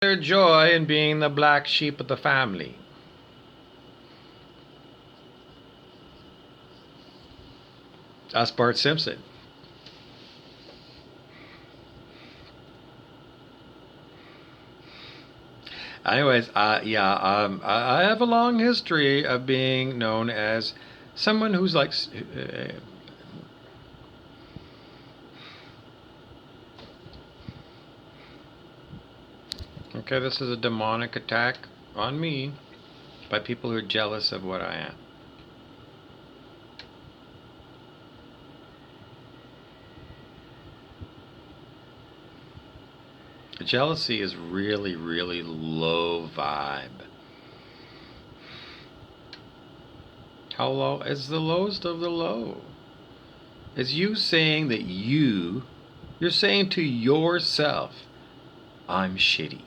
Their joy in being the black sheep of the family. That's Bart Simpson. Anyways, I have a long history of being known as someone who's like. Okay, this is a demonic attack on me by people who are jealous of what I am. Jealousy is really, really low vibe. How low? It's the lowest of the low. It's you saying that you're saying to yourself, I'm shitty.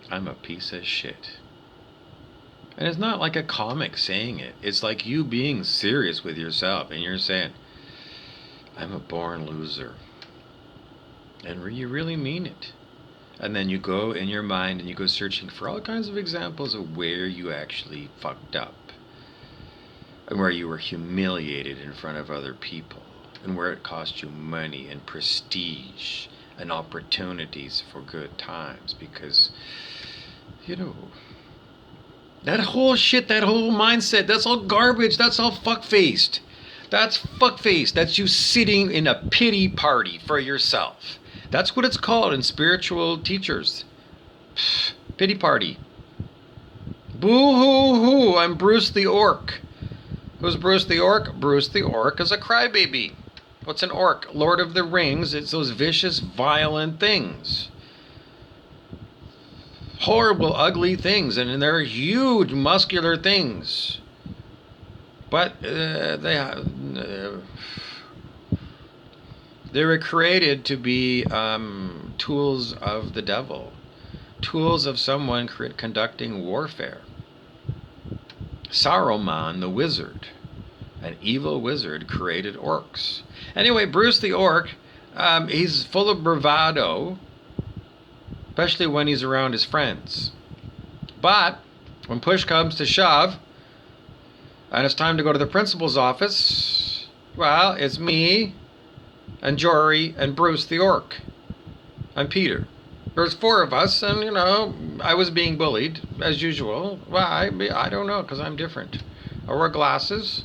I'm a piece of shit. And it's not like a comic saying it. It's like you being serious with yourself and you're saying, I'm a born loser. And you really mean it. And then you go in your mind and you go searching for all kinds of examples of where you actually fucked up. And where you were humiliated in front of other people. And where it cost you money and prestige and opportunities for good times. Because, that whole shit, that whole mindset, that's all garbage. That's all fuck-faced. That's fuck-faced. That's you sitting in a pity party for yourself. That's what it's called in spiritual teachers. Pity party. Boo-hoo-hoo, I'm Bruce the Orc. Who's Bruce the Orc? Bruce the Orc is a crybaby. What's an orc? Lord of the Rings. It's those vicious, violent things. Horrible, ugly things. And they're huge, muscular things. But they were created to be tools of the devil. Tools of someone conducting warfare. Saruman, the wizard, an evil wizard, created orcs. Anyway, Bruce the Orc, he's full of bravado, especially when he's around his friends. But when push comes to shove, and it's time to go to the principal's office, well, it's me, and Jory, and Bruce the Orc. I'm Peter. There's four of us, and, I was being bullied, as usual. Why? I don't know, because I'm different. I wear glasses.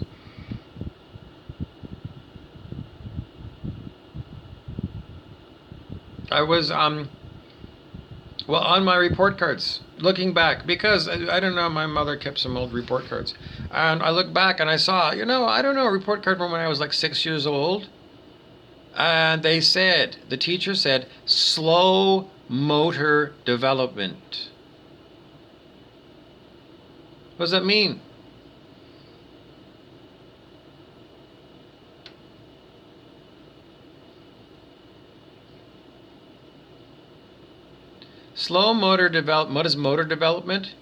I was, on my report cards, looking back, because, I don't know, my mother kept some old report cards. And I looked back and I saw, I don't know, a report card from when I was like 6 years old. And the teacher said, slow motor development. What does that mean? Slow motor development. What is motor development?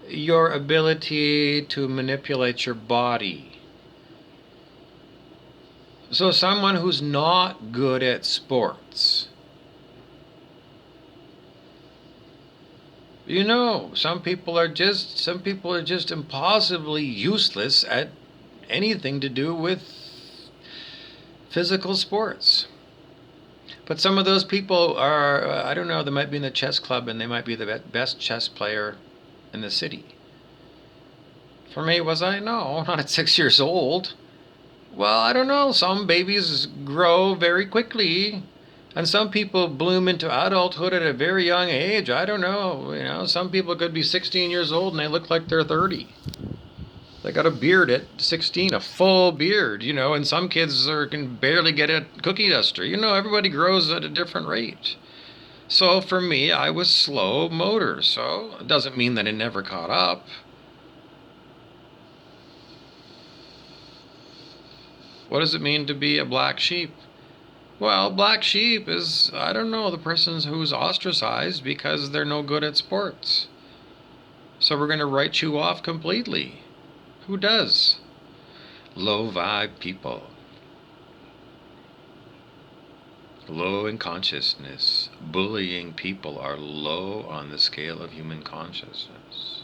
Your ability to manipulate your body. So someone who's not good at sports, some people are just impossibly useless at anything to do with physical sports. But some of those people are, I don't know, they might be in the chess club and they might be the best chess player in the city. For me, was I? No, not at 6 years old. Well, I don't know. Some babies grow very quickly, and some people bloom into adulthood at a very young age. I don't know. Some people could be 16 years old and they look like they're 30. They got a beard at 16, a full beard, and some kids can barely get a cookie duster. Everybody grows at a different rate. So for me, I was slow motor, so it doesn't mean that it never caught up. What does it mean to be a black sheep? Well, black sheep is, I don't know, the person who's ostracized because they're no good at sports. So we're going to write you off completely. Who does? Low vibe people. Low in consciousness. Bullying people are low on the scale of human consciousness.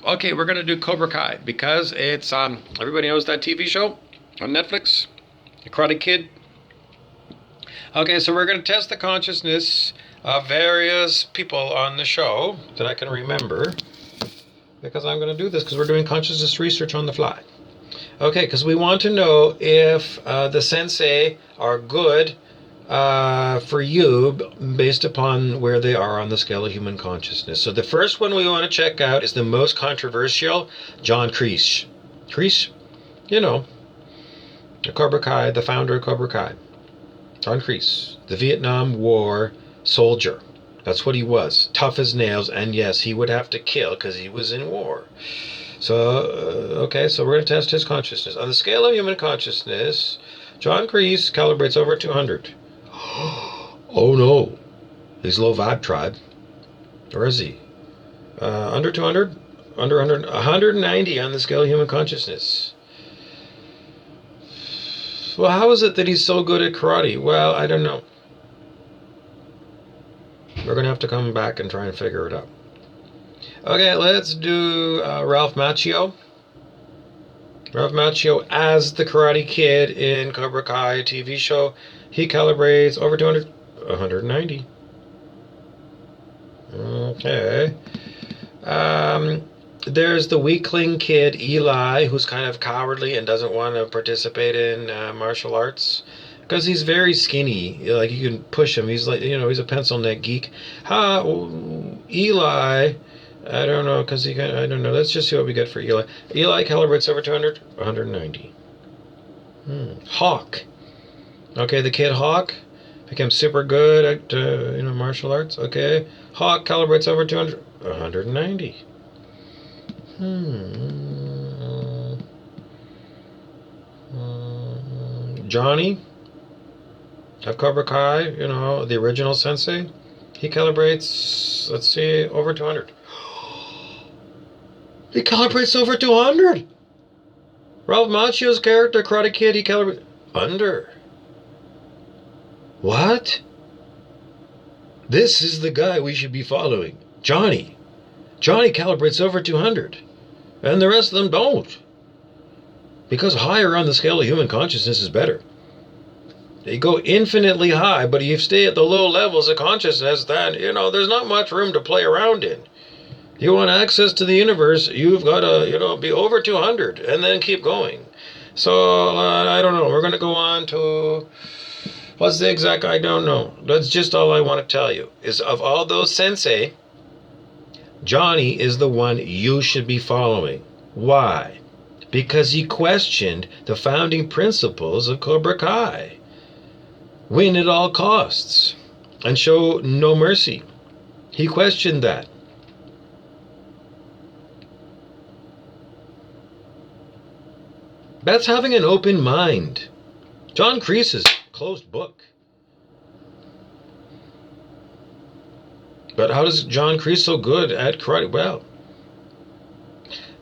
Okay, we're going to do Cobra Kai because it's everybody knows that TV show on Netflix, The Karate Kid. Okay, so we're going to test the consciousness of various people on the show that I can remember, because I'm going to do this because we're doing consciousness research on the fly. Okay, because we want to know if the sensei are good for you based upon where they are on the scale of human consciousness. So the first one we want to check out is the most controversial, John Kreese. Kreese? You know, the Cobra Kai, the founder of Cobra Kai. John Kreese, the Vietnam War soldier. That's what he was. Tough as nails, and yes, he would have to kill because he was in war. So, okay, so we're going to test his consciousness. On the scale of human consciousness, John Kreese calibrates over 200. Oh no, he's low vibe tribe. Or is he? Under 200? Under 100? 190 on the scale of human consciousness. Well, how is it that he's so good at karate? Well, I don't know. We're going to have to come back and try and figure it out. Okay, let's do Ralph Macchio. Ralph Macchio as the Karate Kid in Cobra Kai TV show. He calibrates over 200, 190. Okay. There's the weakling kid, Eli, who's kind of cowardly and doesn't want to participate in martial arts because he's very skinny. Like, you can push him. He's like, he's a pencil neck geek. Eli, I don't know, because I don't know. Let's just see what we get for Eli. Eli calibrates over 200, 190. Hawk. Okay, the kid Hawk became super good at martial arts. Okay, Hawk calibrates over 200, 190. Johnny of Cobra Kai, the original sensei, he calibrates, let's see, over 200. He calibrates over 200. Ralph Macchio's character, Karate Kid, he calibrates under. What? This is the guy we should be following. Johnny. Johnny calibrates over 200. And the rest of them don't. Because higher on the scale of human consciousness is better. You go infinitely high, but if you stay at the low levels of consciousness, then, there's not much room to play around in. You want access to the universe, you've got to, be over 200 and then keep going. So, I don't know. We're going to go on to, what's the exact, I don't know. That's just all I want to tell you, is of all those sensei, Johnny is the one you should be following. Why? Because he questioned the founding principles of Cobra Kai. Win at all costs and show no mercy. He questioned that. That's having an open mind. John Kreese is closed book. But how does John Kreese so good at karate? Well,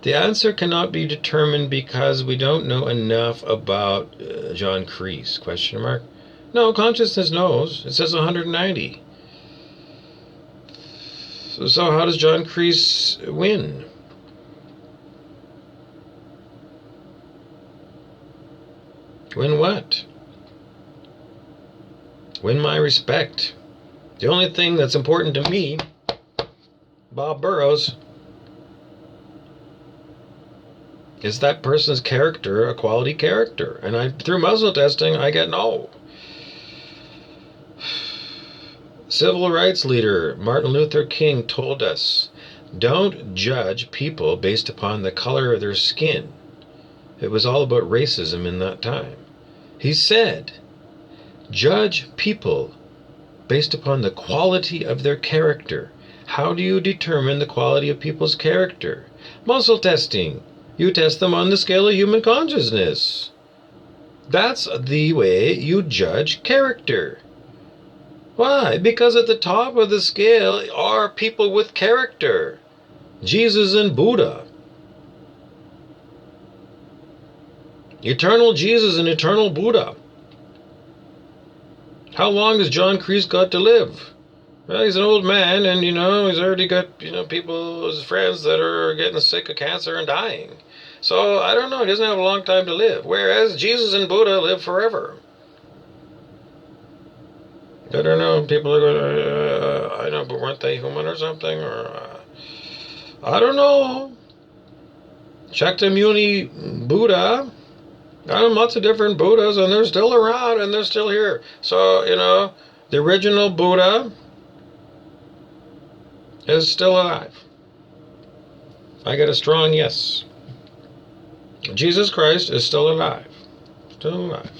the answer cannot be determined because we don't know enough about John Kreese, question mark. No, consciousness knows. It says 190. So how does John Kreese win? Win what? Win my respect. The only thing that's important to me, Bob Burrows, is that person's character a quality character? And through muzzle testing, I get no. Civil rights leader Martin Luther King told us, don't judge people based upon the color of their skin. It was all about racism in that time. He said, judge people based upon the quality of their character. How do you determine the quality of people's character? Muscle testing. You test them on the scale of human consciousness. That's the way you judge character. Why? Because at the top of the scale are people with character. Jesus and Buddha. Eternal Jesus and eternal Buddha. How long has John Kreese got to live? Well, he's an old man, and, he's already got, people, his friends that are getting sick of cancer and dying. So, I don't know, he doesn't have a long time to live. Whereas Jesus and Buddha live forever. I don't know, people are going, I know, but weren't they human or something? Or, I don't know. Shakyamuni Buddha. I know lots of different Buddhas, and they're still around, and they're still here. So, the original Buddha is still alive. I get a strong yes. Jesus Christ is still alive. Still alive.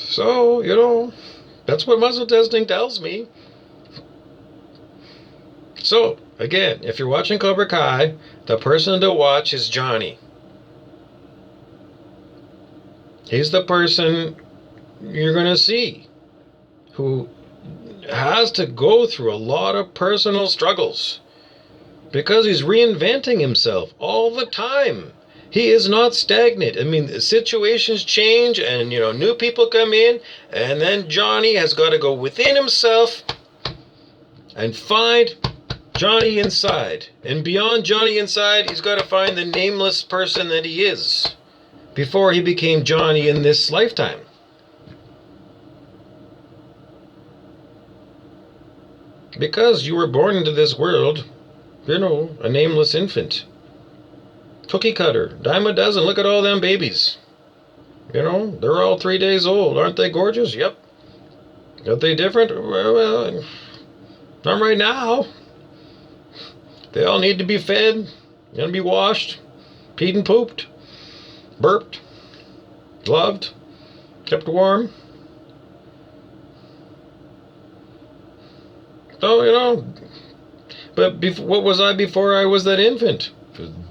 So, that's what muscle testing tells me. So, again, if you're watching Cobra Kai, the person to watch is Johnny. He's the person you're going to see who has to go through a lot of personal struggles because he's reinventing himself all the time. He is not stagnant. I mean, the situations change and, new people come in, and then Johnny has got to go within himself and find Johnny inside. And beyond Johnny inside, he's got to find the nameless person that he is before he became Johnny in this lifetime. Because you were born into this world, a nameless infant. Cookie cutter, dime a dozen, look at all them babies. They're all 3 days old. Aren't they gorgeous? Yep. Are they different? Well, not right now. They all need to be fed, and be washed, peed and pooped, burped, loved, kept warm. So, but what was I before I was that infant?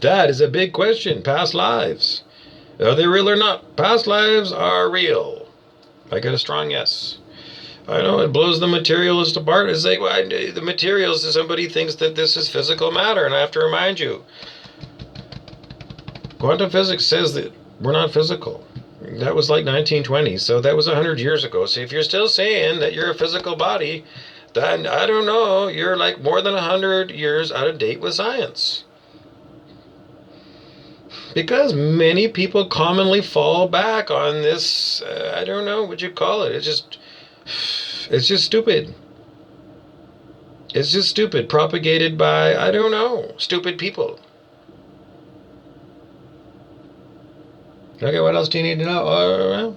That is a big question. Past lives. Are they real or not? Past lives are real. I get a strong yes. I know it blows the materialist apart. It's like, the materialist, somebody thinks that this is physical matter, and I have to remind you, quantum physics says that we're not physical. That was like 1920, so that was 100 years ago. So if you're still saying that you're a physical body, then I don't know, you're like more than 100 years out of date with science. Because many people commonly fall back on this, I don't know what you call it. It's just stupid. It's just stupid, propagated by, I don't know, stupid people. Okay, what else do you need to know?